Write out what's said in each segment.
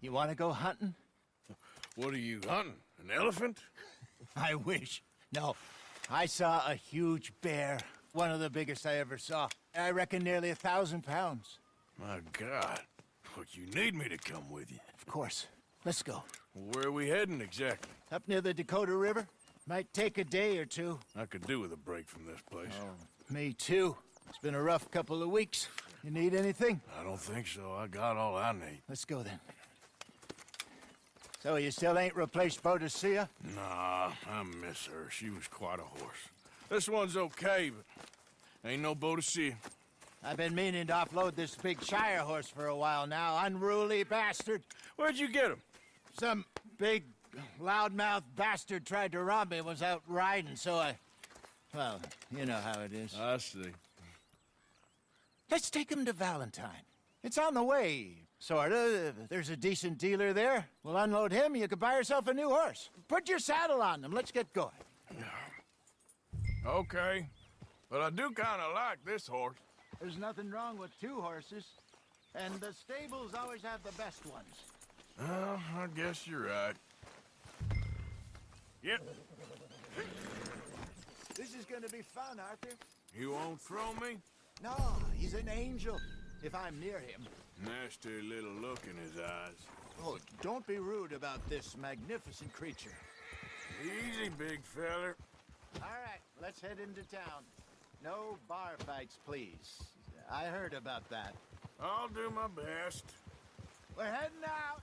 You want to go hunting? What are you hunting? An elephant? I wish. No, I saw a huge bear. One of the biggest I ever saw. I reckon nearly 1,000 pounds. My God. Look, you need me to come with you. Of course. Let's go. Where are we heading exactly? Up near the Dakota River. Might take a day or two. I could do with a break from this place. Me too. It's been a rough couple of weeks. You need anything? I don't think so. I got all I need. Let's go then. So you still ain't replaced Boadicea? Nah, I miss her. She was quite a horse. This one's okay, but ain't no Boadicea. I've been meaning to offload this big Shire horse for a while now. Unruly bastard. Where'd you get him? Some big, loudmouth bastard tried to rob me and was out riding, so I... Well, you know how it is. I see. Let's take him to Valentine. It's on the way, sorta. There's a decent dealer there. We'll unload him, you can buy yourself a new horse. Put your saddle on them, let's get going. Okay. But I do kind of like this horse. There's nothing wrong with two horses, and the stables always have the best ones. Well, I guess you're right. Yep. This is gonna be fun, Arthur. You won't throw me? No, he's an angel, if I'm near him. Nasty little look in his eyes. Oh, don't be rude about this magnificent creature. Easy, big feller. All right, let's head into town. No bar fights, please. I heard about that. I'll do my best. We're heading out.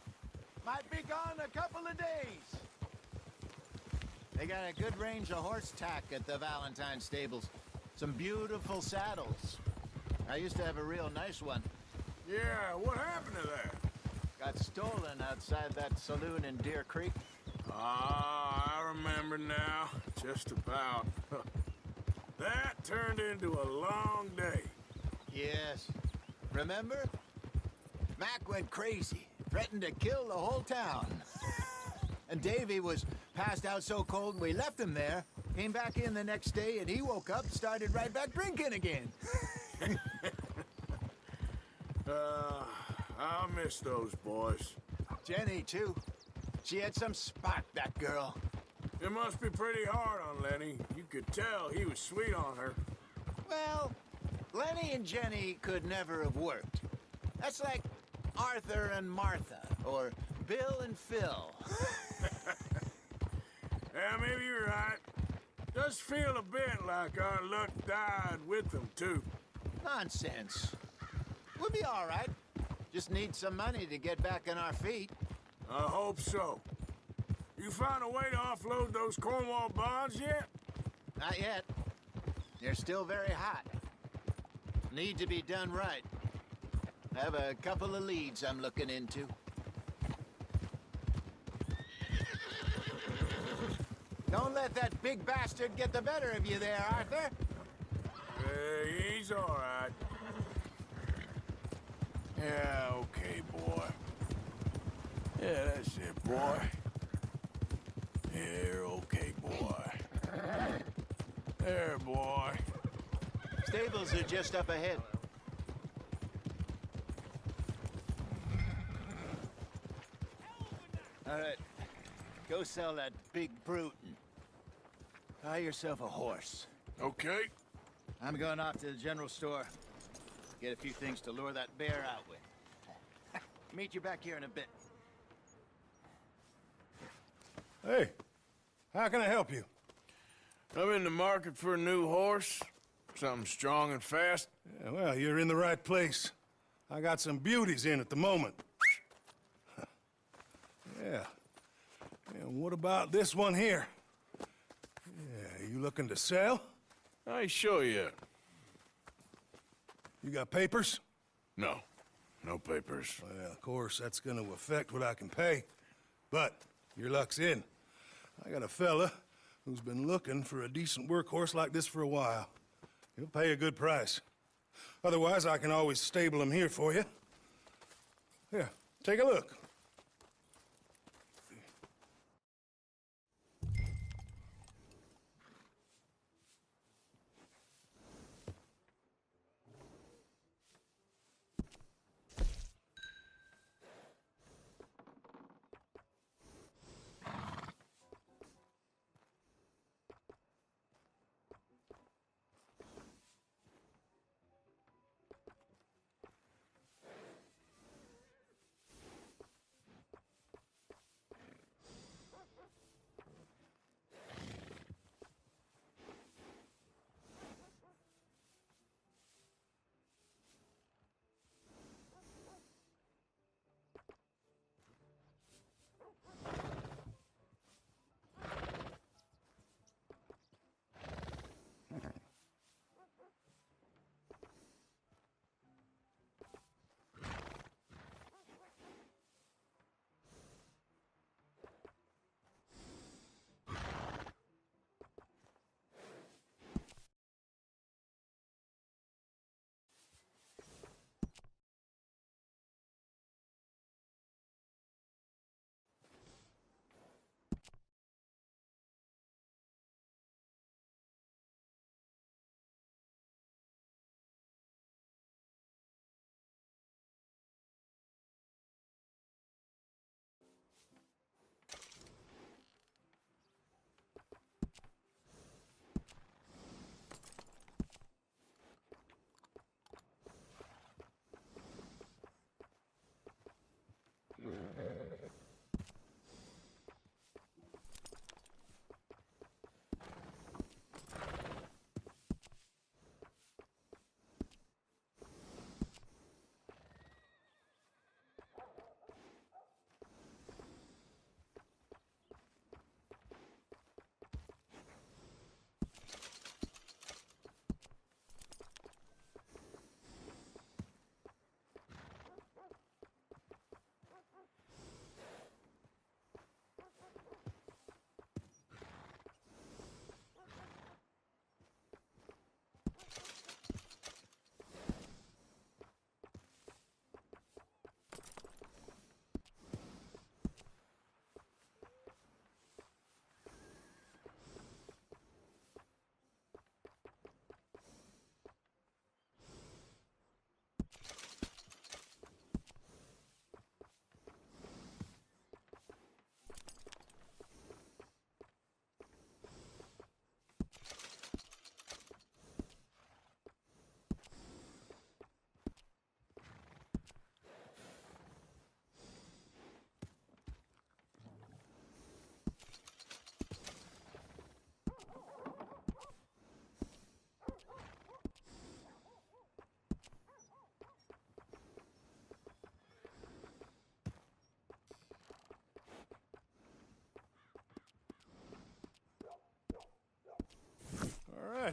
Might be gone a couple of days. They got a good range of horse tack at the Valentine stables. Some beautiful saddles. I used to have a real nice one. Yeah, what happened to that? Got stolen outside that saloon in Deer Creek. Ah, I remember now. Just about. That turned into a long day. Yes. Remember? Mac went crazy, threatened to kill the whole town. And Davy was passed out so cold we left him there, came back in the next day, and he woke up, started right back drinking again. I miss those boys. Jenny, too. She had some spark, that girl. It must be pretty hard on Lenny. You could tell he was sweet on her. Well, Lenny and Jenny could never have worked. That's like Arthur and Martha, or Bill and Phil. Yeah, maybe you're right. Does feel a bit like our luck died with them, too. Nonsense. We'll be all right. Just need some money to get back on our feet. I hope so. You found a way to offload those Cornwall bonds yet? Not yet. They're still very hot. Need to be done right. I have a couple of leads I'm looking into. Don't let that big bastard get the better of you there, Arthur. He's all right. Yeah, okay, boy. Yeah, that's it, boy. Here, okay, boy. There, boy. Stables are just up ahead. All right. Go sell that big brute and buy yourself a horse. Okay. I'm going off to the general store. Get a few things to lure that bear out with. Meet you back here in a bit. Hey, how can I help you? I'm in the market for a new horse. Something strong and fast. Yeah, well, you're in the right place. I got some beauties in at the moment. Yeah. And what about this one here? Yeah, you looking to sell? I ain't sure yet. You got papers? No. No papers. Well, of course, that's gonna affect what I can pay. But your luck's in. I got a fella who's been looking for a decent workhorse like this for a while. He'll pay a good price. Otherwise, I can always stable him here for you. Here, take a look.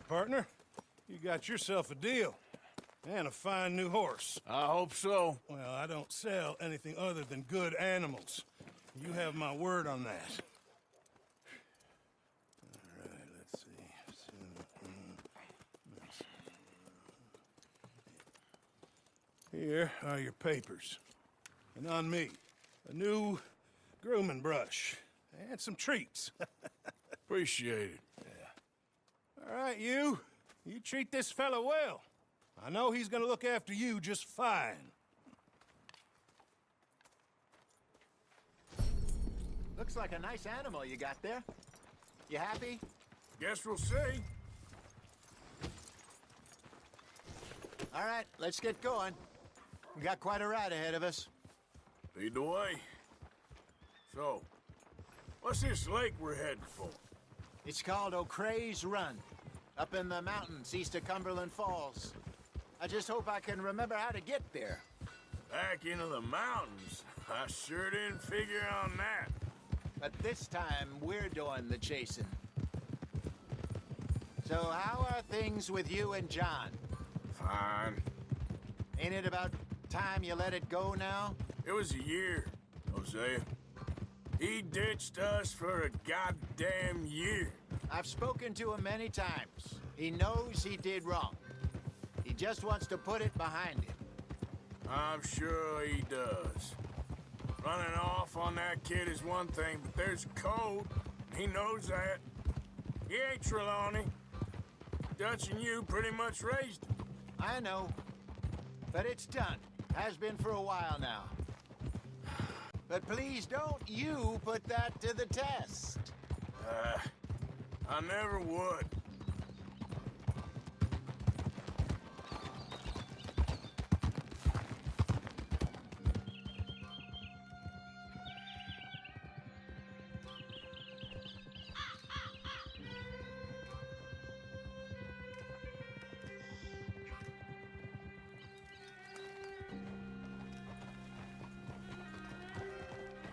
partner. You got yourself a deal. And a fine new horse. I hope so. Well, I don't sell anything other than good animals. You have my word on that. All right, let's see. Here are your papers. And on me, a new grooming brush. And some treats. Appreciate it. All right, you. You treat this fella well. I know he's gonna look after you just fine. Looks like a nice animal you got there. You happy? Guess we'll see. All right, let's get going. We got quite a ride ahead of us. Lead the way. So, what's this lake we're heading for? It's called O'Creagh's Run, up in the mountains east of Cumberland Falls. I just hope I can remember how to get there. Back into the mountains? I sure didn't figure on that. But this time, we're doing the chasing. So how are things with you and John? Fine. Ain't it about time you let it go now? It was a year, Hosea. He ditched us for a goddamn year. I've spoken to him many times. He knows he did wrong. He just wants to put it behind him. I'm sure he does. Running off on that kid is one thing, but there's code. He knows that. He ain't Trelawney. Dutch and you pretty much raised him. I know. But it's done. Has been for a while now. But please don't you put that to the test. I never would.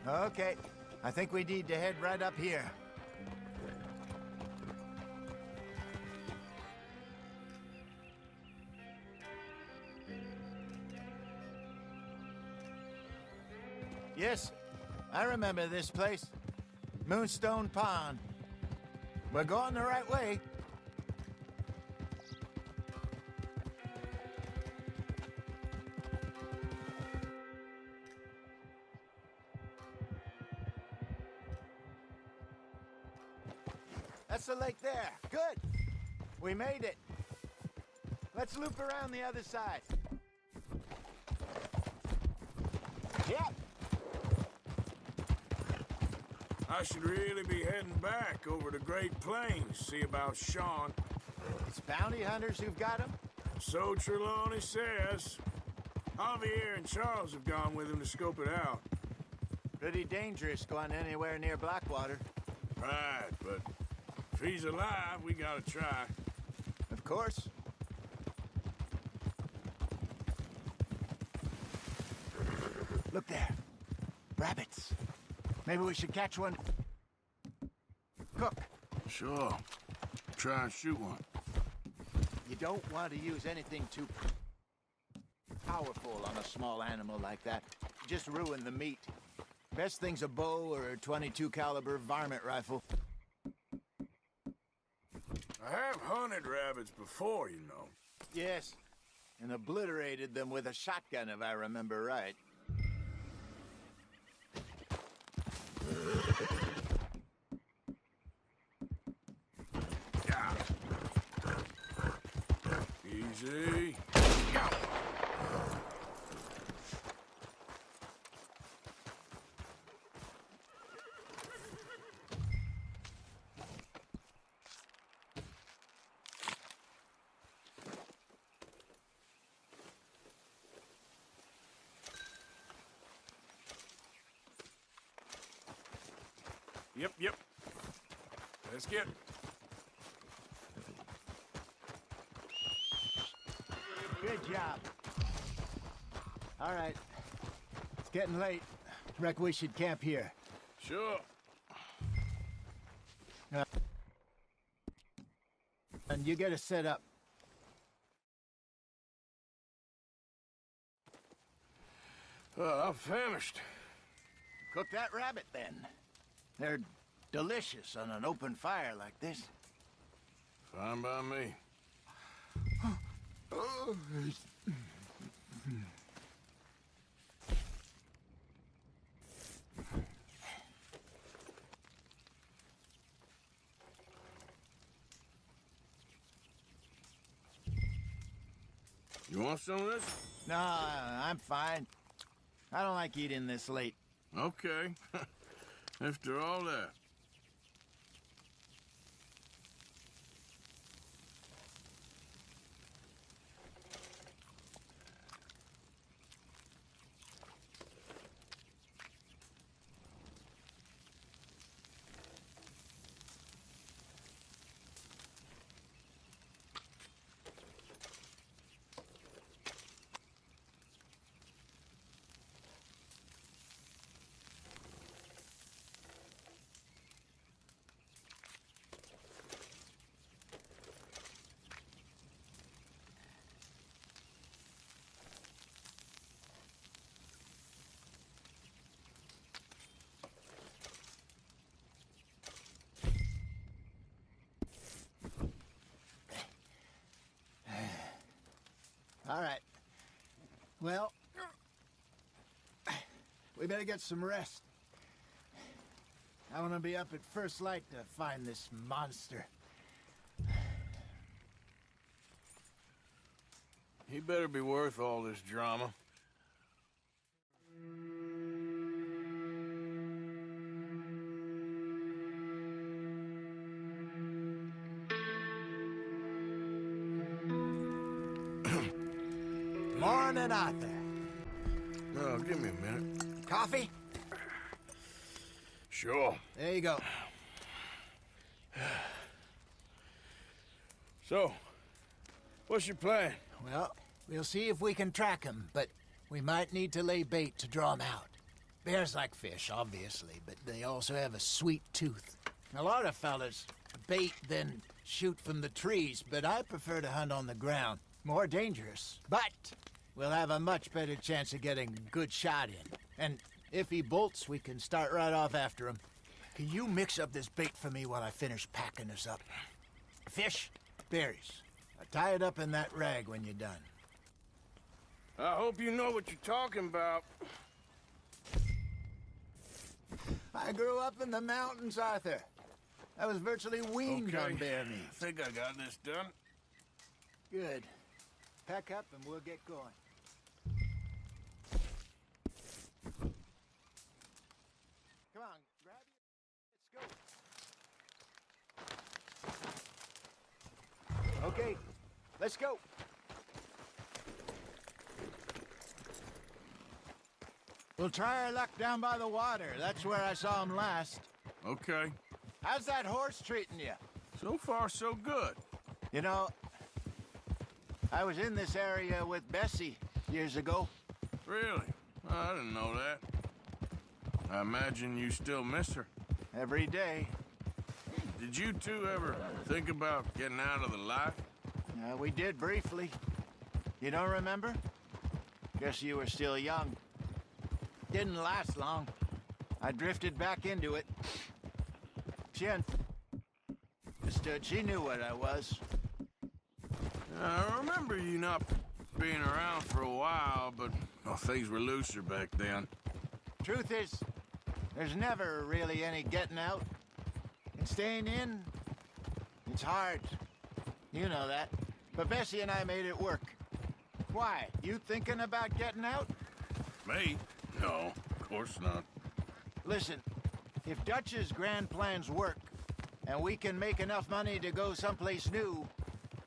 Okay. I think we need to head right up here. Yes, I remember this place. Moonstone Pond. We're going the right way. That's the lake there. Good. We made it. Let's loop around the other side. Yep. I should really be heading back over to Great Plains, see about Sean. It's bounty hunters who've got him? So Trelawney says. Javier and Charles have gone with him to scope it out. Pretty dangerous going anywhere near Blackwater. Right, but if he's alive, we gotta try. Of course. Look there. Rabbits. Maybe we should catch one. Cook. Sure. Try and shoot one. You don't want to use anything too powerful on a small animal like that. Just ruin the meat. Best thing's a bow or a .22 caliber varmint rifle. I have hunted rabbits before, you know. Yes, and obliterated them with a shotgun, if I remember right. Yeah. Easy. Go. Yep. Let's get. Good job. All right. It's getting late. Reckon we should camp here. Sure. And you get it set up. I'm famished. Cook that rabbit, then. They're delicious on an open fire like this. Fine by me. You want some of this? No, I'm fine. I don't like eating this late. Okay. After all that. All right. Well, we better get some rest. I want to be up at first light to find this monster. He better be worth all this drama. Morning, Arthur. No, give me a minute. Coffee? Sure. There you go. So, what's your plan? Well, we'll see if we can track him, but we might need to lay bait to draw him out. Bears like fish, obviously, but they also have a sweet tooth. A lot of fellas bait, then shoot from the trees, but I prefer to hunt on the ground. More dangerous, but we'll have a much better chance of getting a good shot in. And if he bolts, we can start right off after him. Can you mix up this bait for me while I finish packing this up? Fish, berries. Tie it up in that rag when you're done. I hope you know what you're talking about. I grew up in the mountains, Arthur. I was virtually weaned on bear meat. I think I got this done. Good. Pack up and we'll get going. Come on, grab it. Let's go. Okay, let's go. We'll try our luck down by the water. That's where I saw him last. Okay. How's that horse treating you? So far, so good. You know, I was in this area with Bessie years ago. Really? I didn't know that. I imagine you still miss her. Every day. Did you two ever think about getting out of the life? We did briefly. You don't remember? Guess you were still young. Didn't last long. I drifted back into it. She understood. She knew what I was. I remember you not being around for a while, but well, things were looser back then. Truth is, there's never really any getting out. And staying in, it's hard. You know that. But Bessie and I made it work. Why? You thinking about getting out? Me? No, of course not. Listen, if Dutch's grand plans work, and we can make enough money to go someplace new,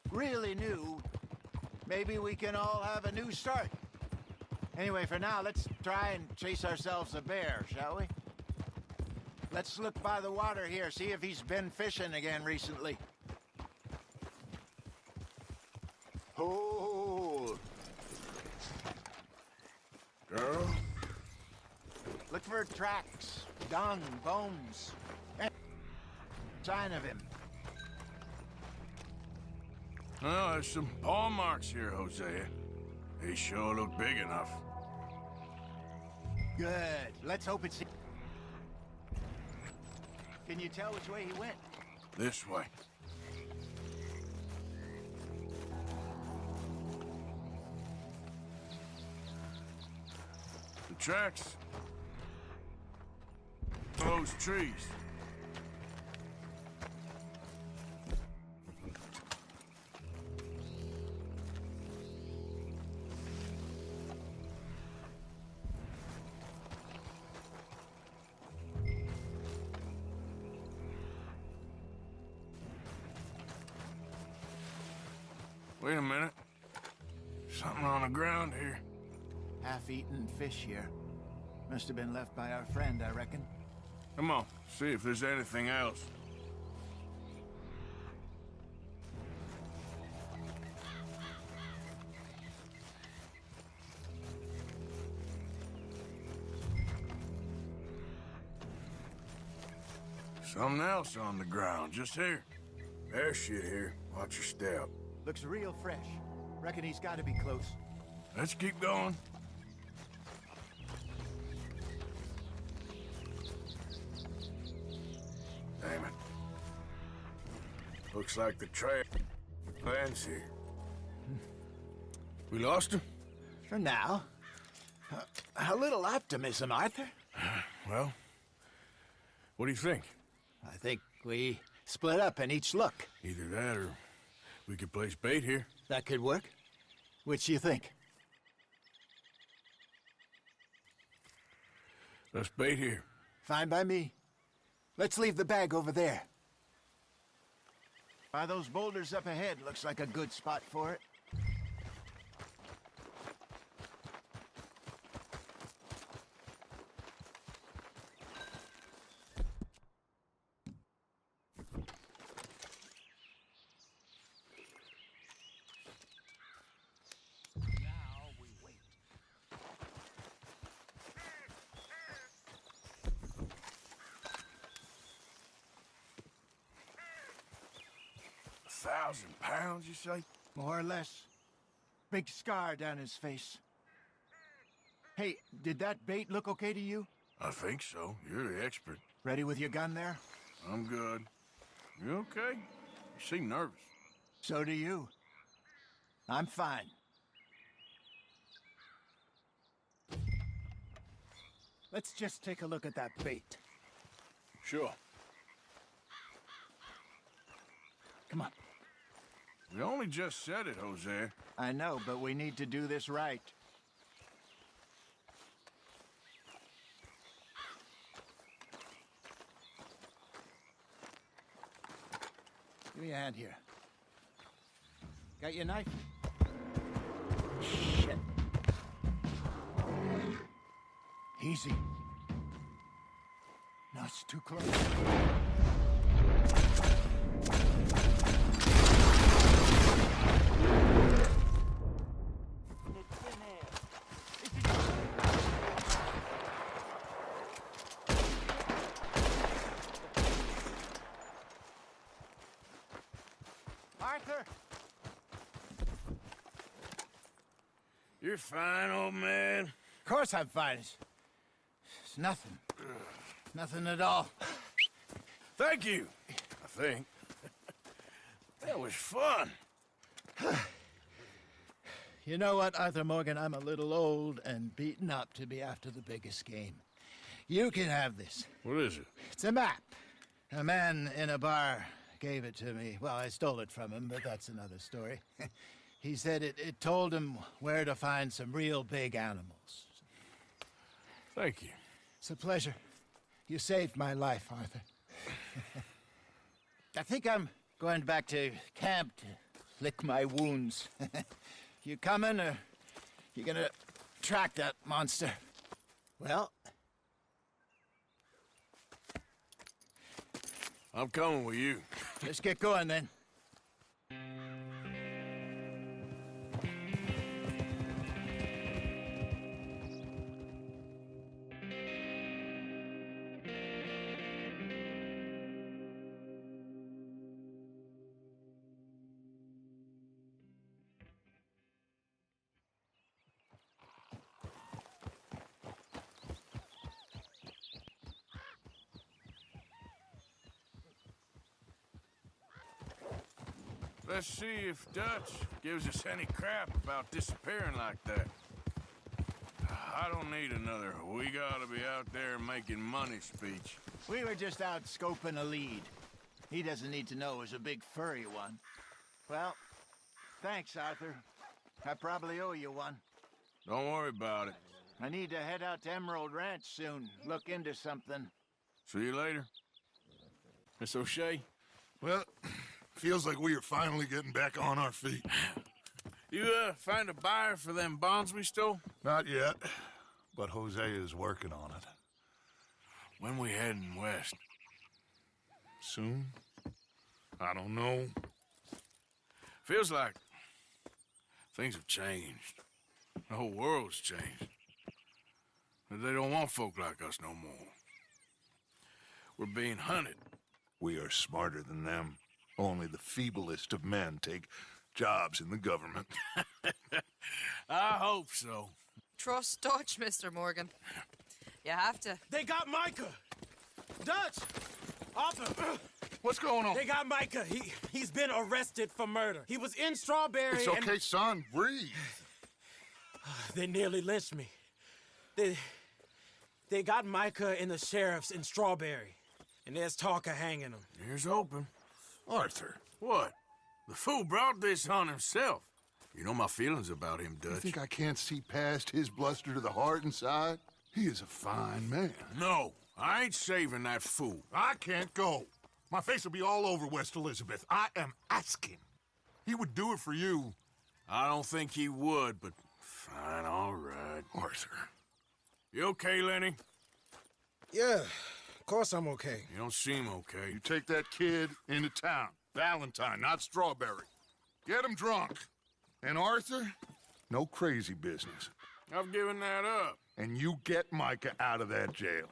really new, maybe we can all have a new start. Anyway, for now, let's try and chase ourselves a bear, shall we? Let's look by the water here, see if he's been fishing again recently. Oh! Girl? Look for tracks, dung, bones, and sign of him. Well, there's some paw marks here, Hosea. They sure look big enough. Good. Let's hope it's... Can you tell which way he went? This way. The tracks. Those trees. Wait a minute. Something on the ground here. Half-eaten fish here. Must have been left by our friend, I reckon. Come on, see if there's anything else. Something else on the ground, just here. There's shit here. Watch your step. Looks real fresh. Reckon he's got to be close. Let's keep going. Damn it. Looks like the trail ends here. We lost him? For now. A little optimism, Arthur. Well, what do you think? I think we split up and each look. Either that or we could place bait here. That could work. Which do you think? Let's bait here. Fine by me. Let's leave the bag over there. By those boulders up ahead, looks like a good spot for it. Now we wait. £1,000, you say? More or less. Big scar down his face. Hey, did that bait look okay to you? I think so. You're the expert. Ready with your gun there? I'm good. You okay? You seem nervous. So do you. I'm fine. Let's just take a look at that bait. Sure. Come on. We only just said it, Jose. I know, but we need to do this right. Give me a hand here. Got your knife? Shit. Easy. No, it's too close. Arthur! You're fine, old man. Of course I'm fine. It's nothing. Nothing at all. Thank you, I think. That was fun. You know what, Arthur Morgan? I'm a little old and beaten up to be after the biggest game. You can have this. What is it? It's a map. A man in a bar gave it to me. Well, I stole it from him, but that's another story. He said it told him where to find some real big animals. Thank you. It's a pleasure. You saved my life, Arthur. I think I'm going back to camp to lick my wounds. You coming, or you gonna track that monster? Well, I'm coming with you. let's get going then. Let's see if Dutch gives us any crap about disappearing like that. I don't need another "we gotta be out there making money" speech. We were just out scoping a lead. He doesn't need to know it was a big furry one. Well, thanks, Arthur. I probably owe you one. Don't worry about it. I need to head out to Emerald Ranch soon, look into something. See you later. Miss O'Shea? Well, feels like we are finally getting back on our feet. You, find a buyer for them bonds we stole? Not yet, but Hosea is working on it. When we heading west? Soon? I don't know. Feels like things have changed. The whole world's changed. But they don't want folk like us no more. We're being hunted. We are smarter than them. Only the feeblest of men take jobs in the government. I hope so. Trust Dutch, Mr. Morgan. You have to. They got Micah! Dutch! Arthur! What's going on? They got Micah. He's been arrested for murder. He was in Strawberry It's okay, son. Breathe. They nearly lynched me. They got Micah and the sheriffs in Strawberry. And there's talk of hanging him. Here's hoping. Arthur, What? The fool brought this on himself. You know my feelings about him, you Dutch. think I can't see past his bluster to the heart inside? He is a fine man. No, I ain't saving that fool. I can't go. My face will be all over West Elizabeth. I am asking. He would do it for you. I don't think he would, but fine, all right. Arthur. You okay, Lenny? Yeah, of course I'm okay. You don't seem okay. You take that kid into town. Valentine, not Strawberry. Get him drunk. And Arthur, no crazy business. I've given that up. And you get Micah out of that jail.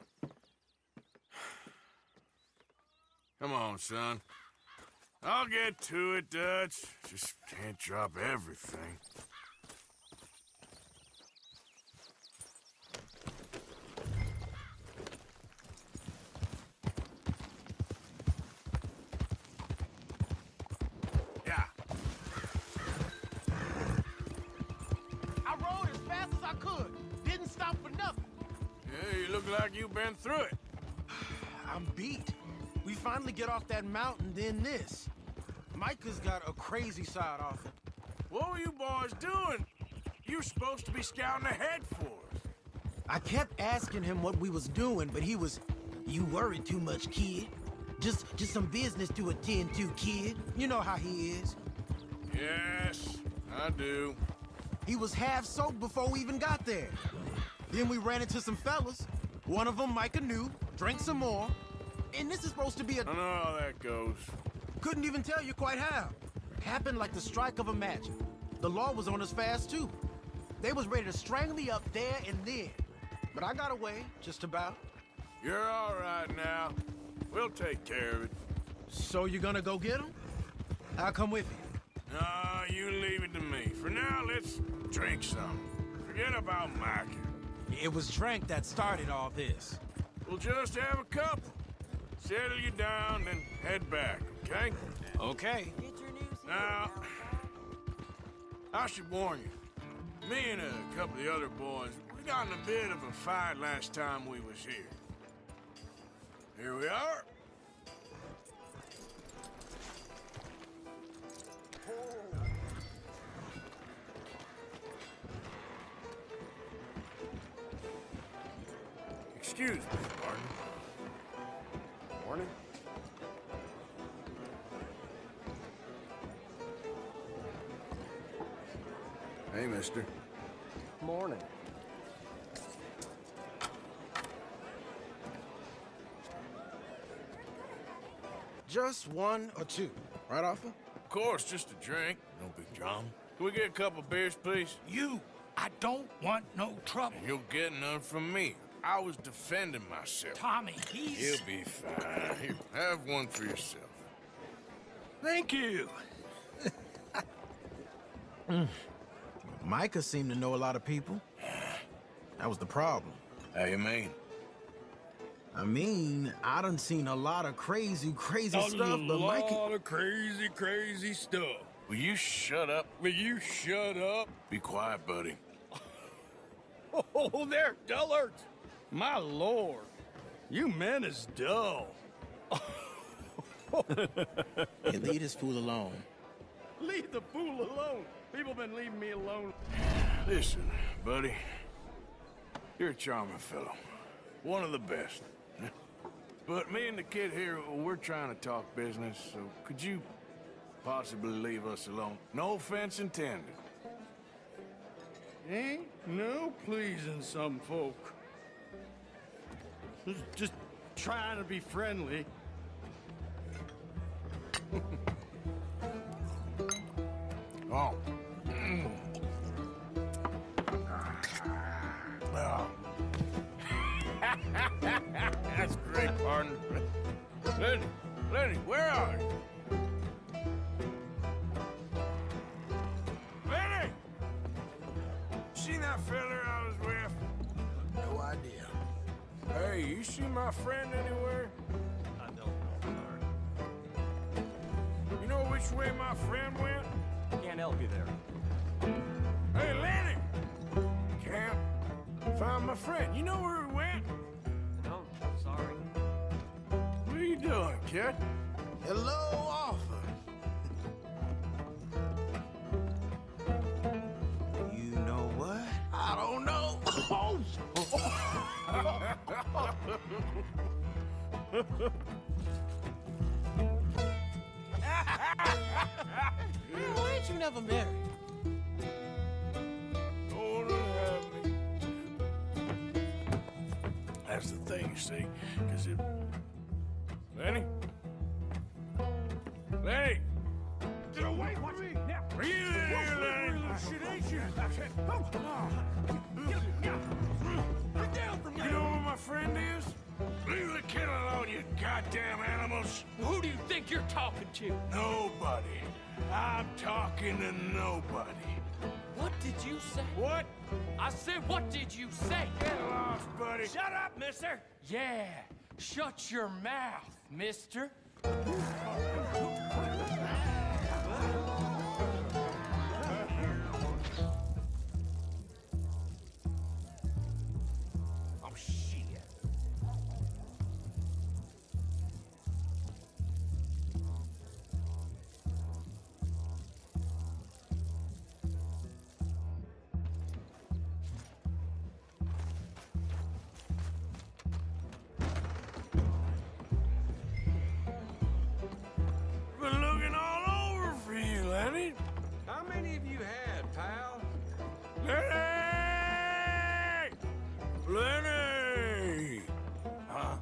Come on, son. I'll get to it, Dutch. Just can't drop everything. Yeah. I rode as fast as I could. Didn't stop for nothing. Yeah, you look like you've been through it. I'm beat. We finally get off that mountain, then this. Micah's got a crazy side, Arthur. What were you boys doing? You were supposed to be scouting ahead for us. I kept asking him what we was doing, but he was, "You worry too much, kid. Just some business to attend to, kid." You know how he is. Yes, I do. He was half soaked before we even got there. Then we ran into some fellas. One of them Micah knew, drank some more. And this is supposed to be I know how that goes. Couldn't even tell you quite how. Happened like the strike of a match. The law was on us fast, too. They was ready to strangle me up there and then. But I got away, just about. You're all right now. We'll take care of it. So you gonna go get him? I'll come with you. No, you leave it to me. For now, let's drink some. Forget about Micah. It was drink that started all this. We'll just have a couple. Settle you down, then head back, okay? Okay. Now, I should warn you. Me and a couple of the other boys, we got in a bit of a fight last time we was here. Here we are. Excuse me, pardon. Morning. Hey, mister. Morning. Just one or two, right, Arthur? Of course, just a drink. No big drama. Can we get a couple beers, please? I don't want no trouble. You'll get none from me. I was defending myself. Tommy, he's... He'll be fine. Here, have one for yourself. Thank you. Micah seemed to know a lot of people. That was the problem. How you mean? I mean, I done seen a lot of crazy stuff, but Mikey... A lot of crazy stuff. Will you shut up? Will you shut up? Be quiet, buddy. Oh, they're dullards. My lord. You men is dull. Hey, leave this fool alone. Leave the fool alone. People been leaving me alone. Listen, buddy. You're a charming fellow. One of the best. But me and the kid here, we're trying to talk business, so could you possibly leave us alone? No offense intended. Ain't no pleasing some folk. Just trying to be friendly. Oh. Oh. That's great, partner. Lenny, where are you? Lenny! Seen that fella I was with? No idea. Hey, you see my friend anywhere? I don't know, You know which way my friend went? Can't help you there. Hey, Lenny! Can't find my friend. You know where he went? No, sorry. What are you doing, kid? Hello, Arthur. You know what? I don't know. Why ain't you never married? Don't have me. That's the thing, you see, because it... Lenny? Lenny! Get away from me! Now! Are you in here, Lenny? Shit, ain't you? Come on! Get down from You there! know where my friend is? Leave the kid alone, you goddamn animals! Who do you think you're talking to? Nobody. I'm talking to nobody. What did you say? What? I said, what did you say? Get lost, buddy. Shut up, mister! Yeah, shut your mouth, mister. Oh, shit. Been looking all over for you, Lenny. How many have you had, pal? Lenny! Lenny! Huh?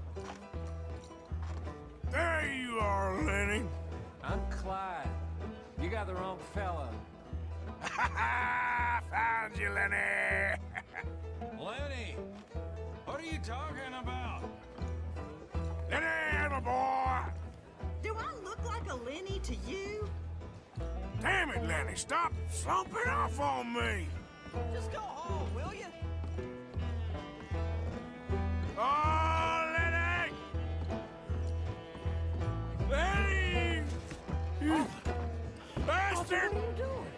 There you are, Lenny. I'm Clyde. You got the wrong fella. Found you, Lenny. Lenny! What are you talking about? Lenny, boy. Do I look like a Lenny to you? Damn it, Lenny, stop slumping off on me. Just go home, will you? Oh, Lenny! Lenny! You bastard! What are you doing?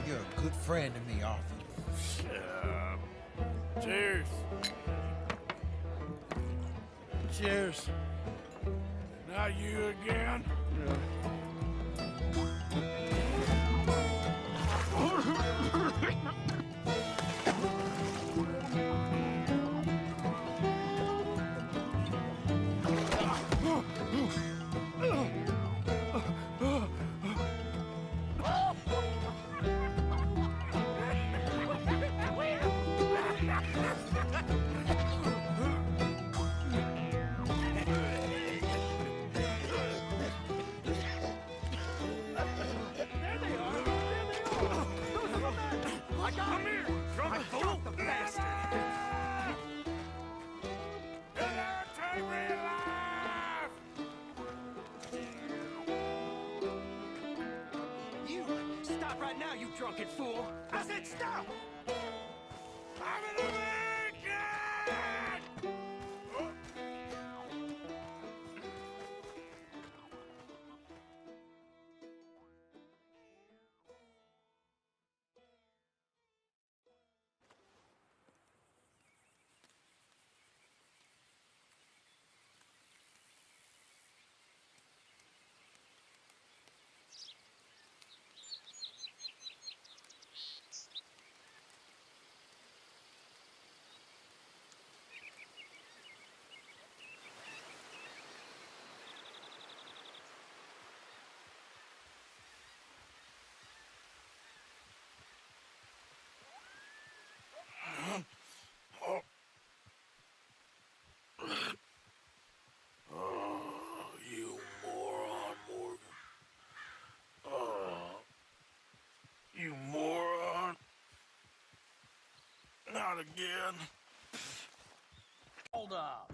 You're a good friend to me, Arthur. Cheers. Cheers. Now you again? I got drunken fool! I said stop! I'm an American! Oh. You moron, Morgan. Oh, you moron. Not again. Hold up.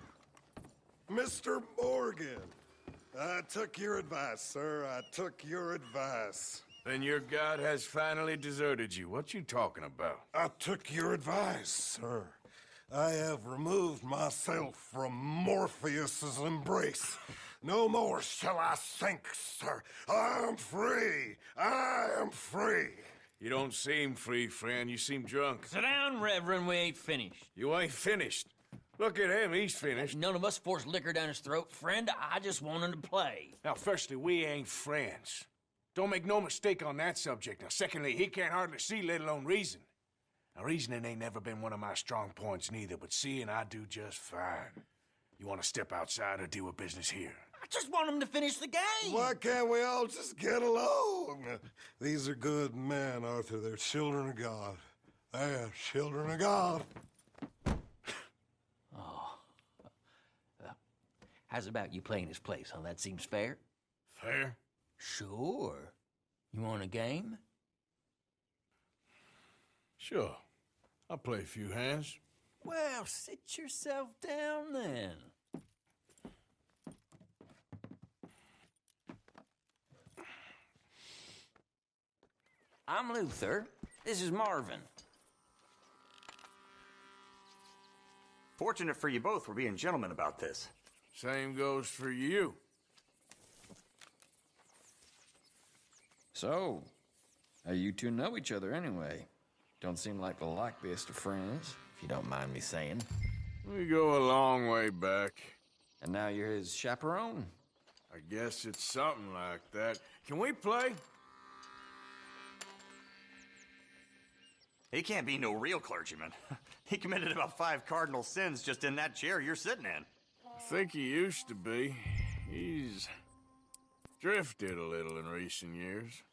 Mr. Morgan, I took your advice, sir. I took your advice. Then your god has finally deserted you. What you talking about? I took your advice, sir. I have removed myself from Morpheus's embrace. No more shall I sink, sir. I am free. I am free. You don't seem free, friend. You seem drunk. Sit down, Reverend. We ain't finished. You ain't finished. Look at him. He's finished. None of us forced liquor down his throat. Friend, I just wanted to play. Now, firstly, we ain't friends. Don't make no mistake on that subject. Now, secondly, he can't hardly see, let alone reason. Now, reasoning ain't never been one of my strong points neither, but seeing I do just fine. You want to step outside or deal with business here? I just want him to finish the game. Why can't we all just get along? These are good men, Arthur. They're children of God. They're children of God. How's about you playing his place, huh? That seems fair? Fair? Sure. You want a game? Sure. I'll play a few hands. Well, sit yourself down then. I'm Luther. This is Marvin. Fortunate for you both, we're being gentlemen about this. Same goes for you. So, how you two know each other anyway? Don't seem like the likeliest of friends, if you don't mind me saying. We go a long way back. And now you're his chaperone? I guess it's something like that. Can we play? He can't be no real clergyman. He committed about 5 cardinal sins just in that chair you're sitting in. I think he used to be. He's drifted a little in recent years.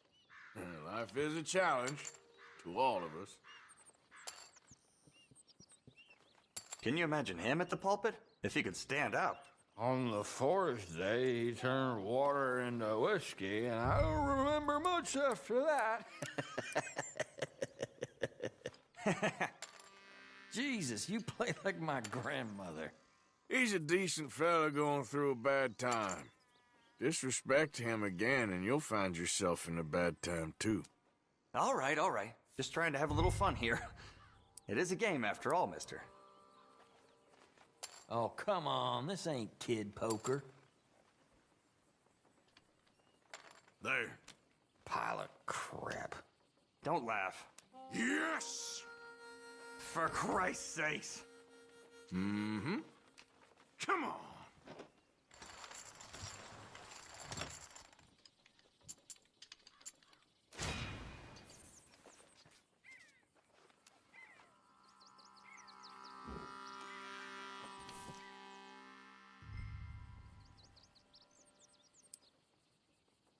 Life is a challenge to all of us. Can you imagine him at the pulpit? If he could stand up. On the 4th day, he turned water into whiskey, and I don't remember much after that. Jesus, you play like my grandmother. He's a decent fella going through a bad time. Disrespect him again, and you'll find yourself in a bad time, too. All right, all right. Just trying to have a little fun here. It is a game, after all, mister. Oh, come on. This ain't kid poker. There. Pile of crap. Don't laugh. Yes! For Christ's sakes. Mm-hmm. Come on.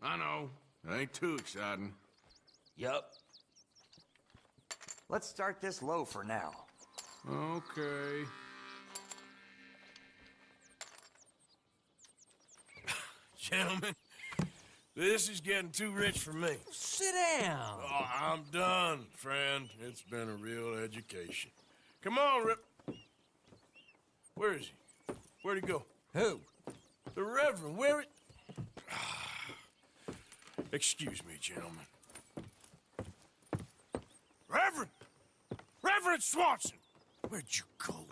I know. It ain't too exciting. Yup. Let's start this low for now. Okay. Gentlemen, this is getting too rich for me. Sit down. Oh, I'm done, friend. It's been a real education. Come on, Rip. Where is he? Where'd he go? Who? The Reverend. Where it? Excuse me, gentlemen. Reverend! Reverend Swanson! Where'd you go?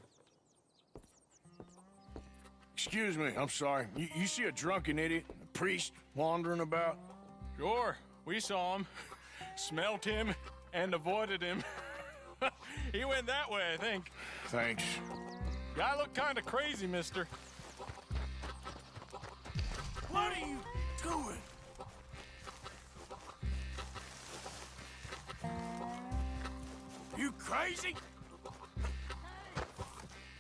Excuse me, I'm sorry. You see a drunken idiot, a priest, wandering about? Sure, we saw him, smelt him, and avoided him. He went that way, I think. Thanks. Guy looked kind of crazy, mister. What are you doing? You crazy?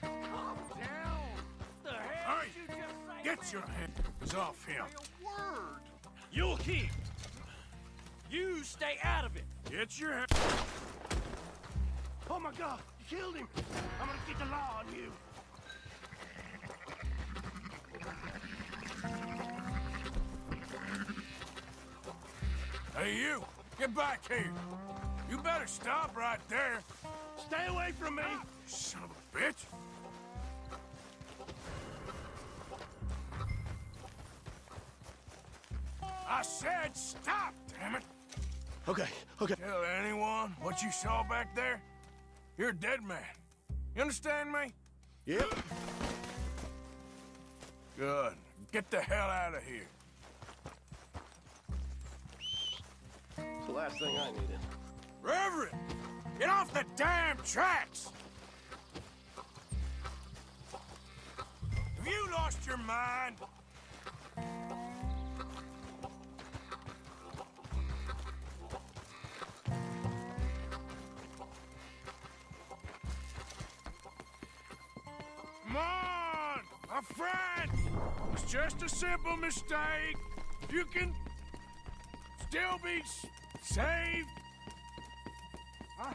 Calm down. The hell Hey, did you just say? get your hands off him. Word. You'll keep. You stay out of it. Get your hands... Oh my God, you killed him. I'm gonna get the law on you. Hey, you! Get back here! You better stop right there! Stay away from me. Son of a bitch! I said stop, damn it! Okay, okay. Tell anyone what you saw back there? You're a dead man. You understand me? Yep. Good. Get the hell out of here. It's the last thing I needed. Reverend! Get off the damn tracks! Have you lost your mind? Come on, my friend! It's just a simple mistake. You can still be saved. Huh?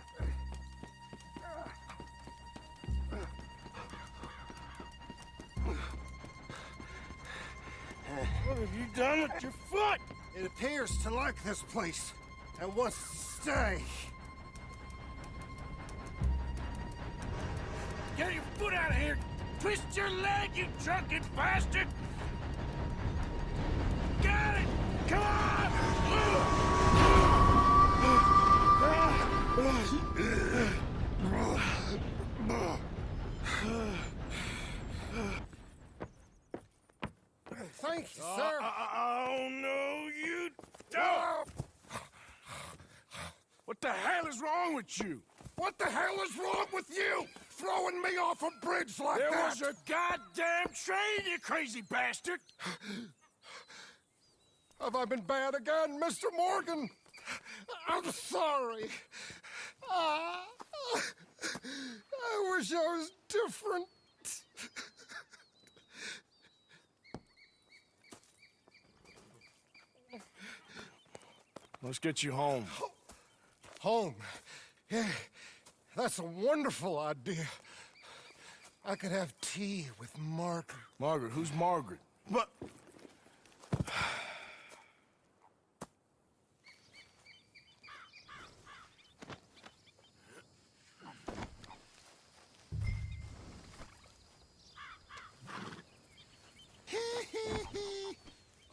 What have you done with your foot? It appears to like this place and wants to stay. Get your foot out of here! Twist your leg, you drunken bastard! Got it! Come on! Thank you, sir. Oh, no, you don't! What the hell is wrong with you? What the hell is wrong with you? Throwing me off a bridge like There that? was a goddamn train, you crazy bastard! Have I been bad again, Mr. Morgan? I'm sorry. I wish I was different. Let's get you home. Home? Yeah, that's a wonderful idea. I could have tea with Margaret. Margaret? Who's Margaret? What?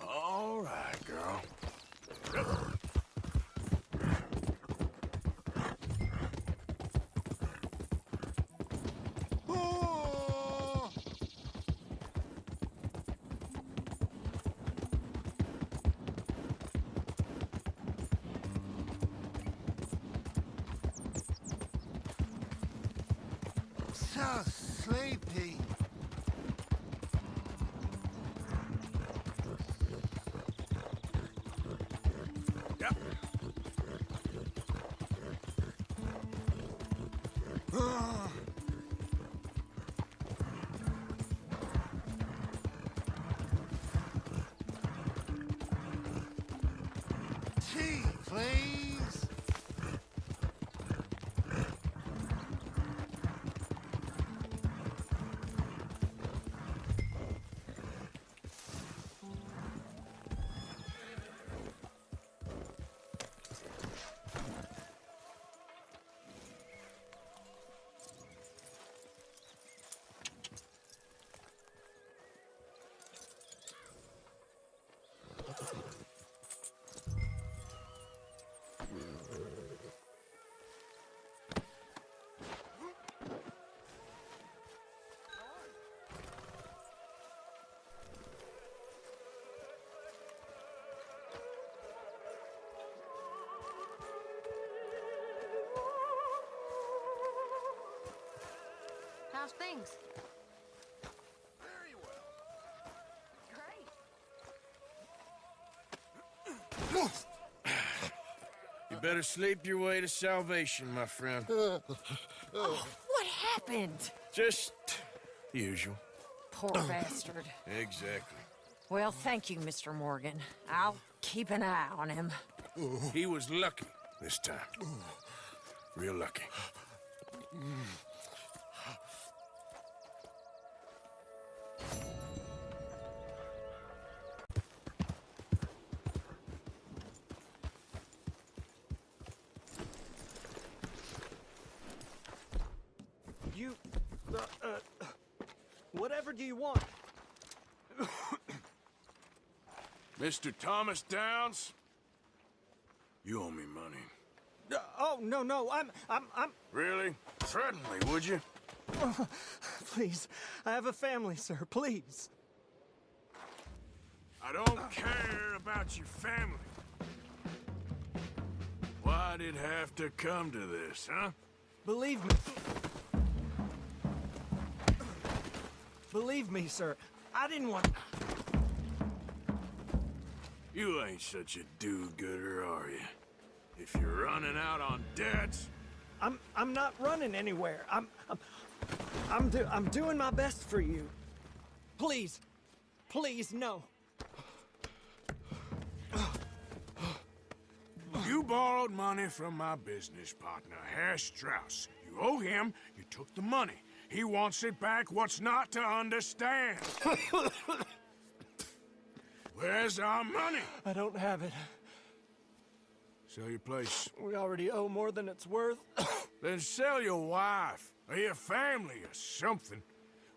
All right, girl. Oh! So sleepy. Yep. Tea, please. things? Very well. Great. You better sleep your way to salvation, my friend. Oh, what happened? Just the usual. Poor bastard. Exactly. Well, thank you, Mr. Morgan. I'll keep an eye on him. He was lucky this time. Real lucky. You... whatever do you want? Mr. Thomas Downs, you owe me money. Oh, no, I'm... Really? Threaten me, would you? Oh, please, I have a family, sir, please. I don't care about your family. Why'd it have to come to this, huh? Believe me, sir, I didn't want... You ain't such a do-gooder, are you? If you're running out on debts... I'm not running anywhere. I'm doing my best for you. Please, no. You borrowed money from my business partner, Herr Strauss. You owe him, you took the money. He wants it back, what's not to understand? Where's our money? I don't have it. Sell your place. We already owe more than it's worth. Then sell your wife, or your family, or something.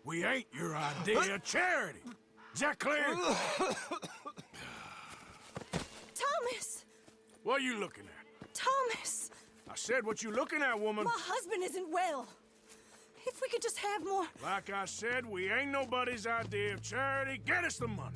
We ain't your idea of charity. Is that clear? Thomas! What are you looking at? Thomas! I said what you looking at, woman. My husband isn't well. If we could just have more... Like I said, we ain't nobody's idea of charity. Get us the money.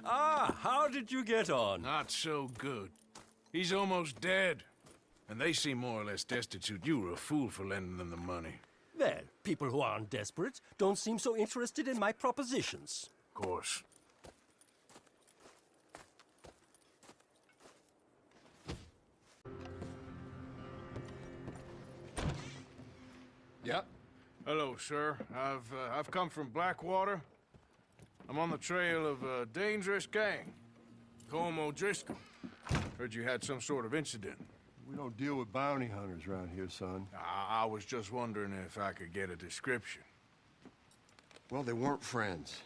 Ah, how did you get on? Not so good. He's almost dead. And they seem more or less destitute. You were a fool for lending them the money. Well, people who aren't desperate don't seem so interested in my propositions. Of course. Yep. Hello, sir. I've come from Blackwater. I'm on the trail of a dangerous gang. Colm O'Driscoll. Heard you had some sort of incident. We don't deal with bounty hunters around here, son. I was just wondering if I could get a description. Well, they weren't friends.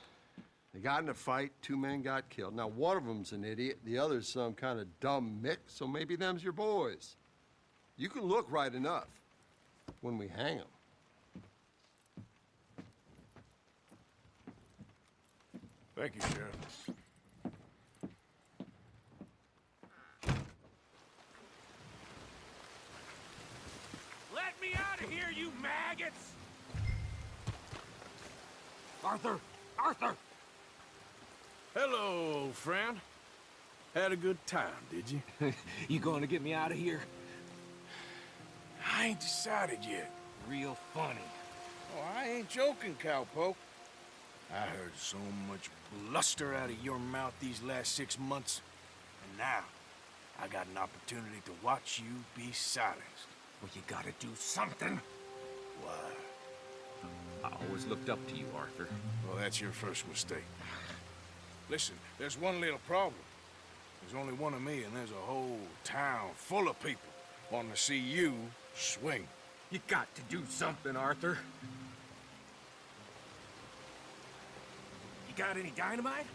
They got in a fight, 2 men got killed. Now, one of them's an idiot, the other's some kind of dumb mick, so maybe them's your boys. You can look right enough when we hang them. Thank you, Sheriff. Let me out of here, you maggots! Arthur! Arthur! Hello, old friend. Had a good time, did you? You going to get me out of here? I ain't decided yet. Real funny. Oh, I ain't joking, cowpoke. I heard so much bluster out of your mouth these last 6 months, and now I got an opportunity to watch you be silenced. Well, you gotta do something. Why? I always looked up to you, Arthur. Well, that's your first mistake. Listen, there's one little problem. There's only one of me, and there's a whole town full of people wanting to see you swing. You got to do something, Arthur. You got any dynamite?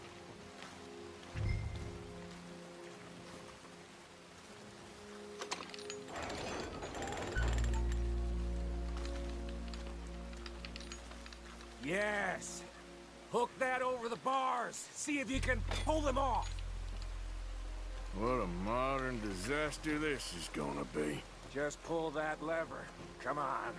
Yes. Hook that over the bars. See if you can pull them off. What a modern disaster this is gonna be. Just pull that lever. Come on.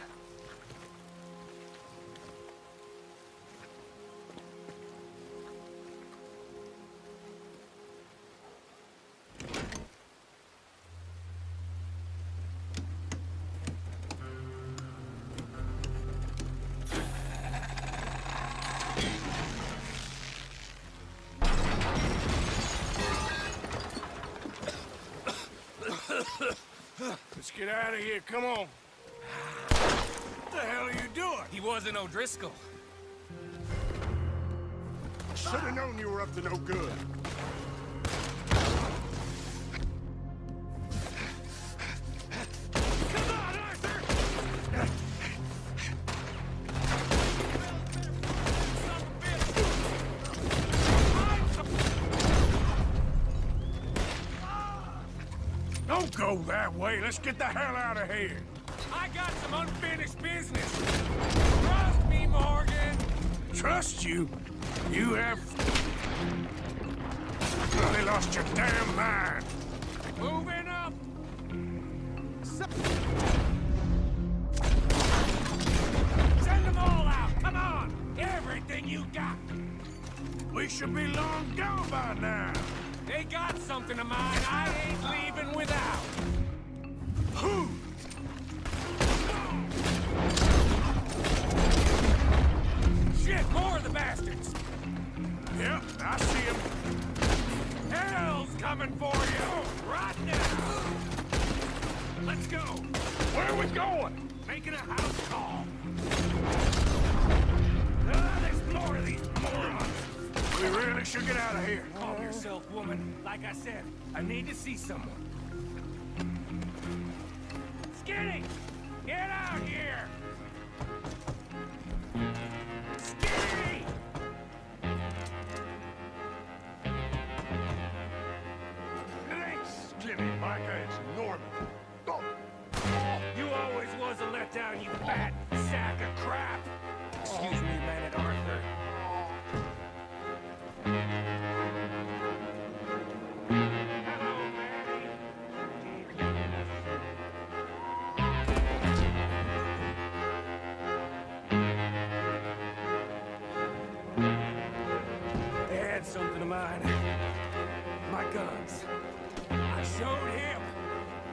Let's get out of here, come on. What the hell are you doing? He wasn't O'Driscoll. Should have known you were up to no good. Come on, Arthur! Don't go that way. Let's get the hell out of here. I got some unfinished business. Trust me, Morgan. Trust you? You have... Really lost your damn mind. Moving up. Send them all out. Come on. Everything you got. We should be long gone by now. They got something of mine I ain't leaving without. Who? Shit, more of the bastards. Yep, I see him. Hell's coming for you right now. Let's go. Where are we going? Making a house call. There's more of these morons. We really should get out of here. Calm yourself, woman. Like I said, I need to see someone. Skinny! Get out here! Skinny! It ain't Skinny, Micah, it's Norman. Oh. You always was a letdown, you fat sack of crap! Excuse me, Man-at-Arthur. They had something of mine. My guns. I showed him,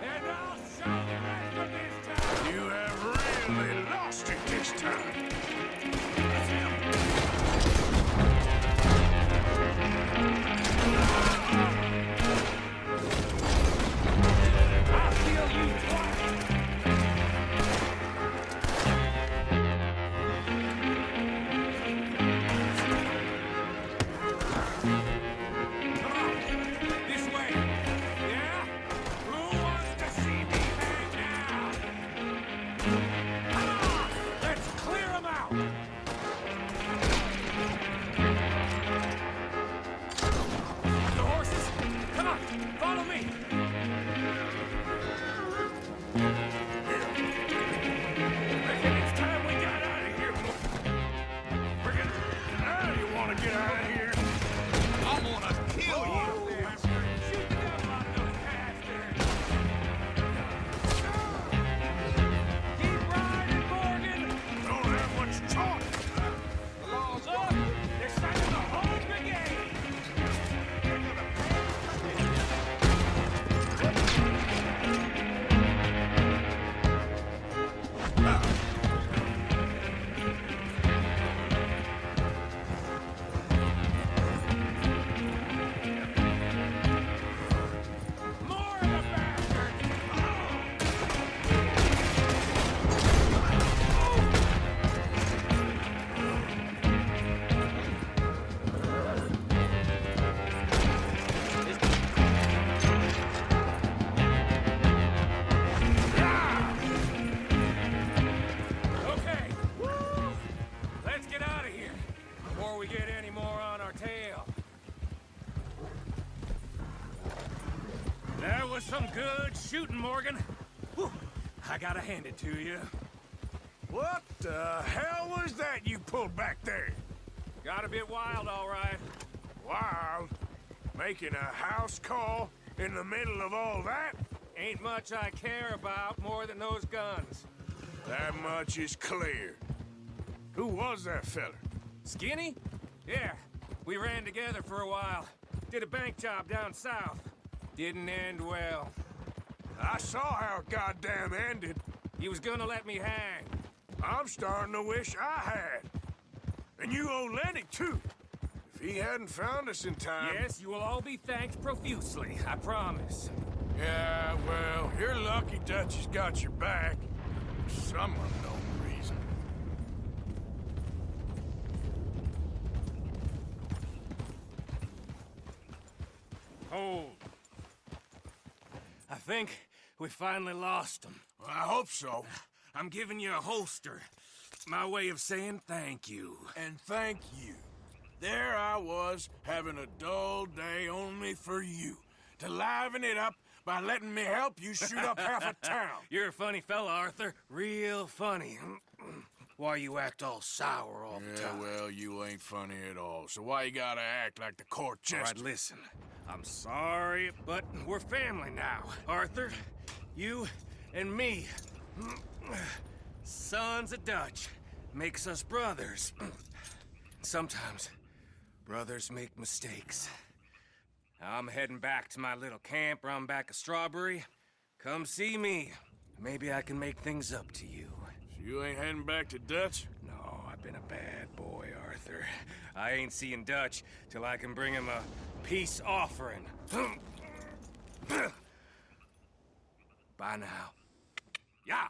and I'll show the rest of this town. You have really lost it this time. It's him. I'll kill you twice. Come on, this way. Yeah? Who wants to see me hang now? Come on, let's clear 'em out. The horses, come on, follow me. Reckon it's time we got out of here. Now you want to get out of here? I want to kill you. Shoot the devil out of those bastards. Keep riding, Morgan. Don't have much talk. The law's up. They're sending the whole brigade. we get any more on our tail. That was some good shooting, Morgan. Whew. I gotta hand it to you. What the hell was that you pulled back there? Got a bit wild, all right. Wild? Making a house call in the middle of all that? Ain't much I care about more than those guns. That much is clear. Who was that feller? Skinny? Yeah, we ran together for a while. Did a bank job down south. Didn't end well. I saw how it goddamn ended. He was gonna let me hang. I'm starting to wish I had. And you owe Lenny, too. If he hadn't found us in time... Yes, you will all be thanked profusely, I promise. Yeah, well, you're lucky Dutch has got your back. For some unknown reason. Hold. I think we finally lost him. Well, I hope so. I'm giving you a holster. My way of saying thank you. And thank you. There I was, having a dull day only for you. To liven it up by letting me help you shoot up half a town. You're a funny fella, Arthur. Real funny. Why you act all sour all the time? Yeah, well, you ain't funny at all. So why you gotta act like the court jester? All right, listen. I'm sorry, but we're family now. Arthur, you and me. Sons of Dutch. Makes us brothers. Sometimes, brothers make mistakes. I'm heading back to my little camp round back of Strawberry. Come see me. Maybe I can make things up to you. So you ain't heading back to Dutch? No, I've been a bad boy, Arthur. I ain't seeing Dutch till I can bring him a peace offering. Bye now. Yeah.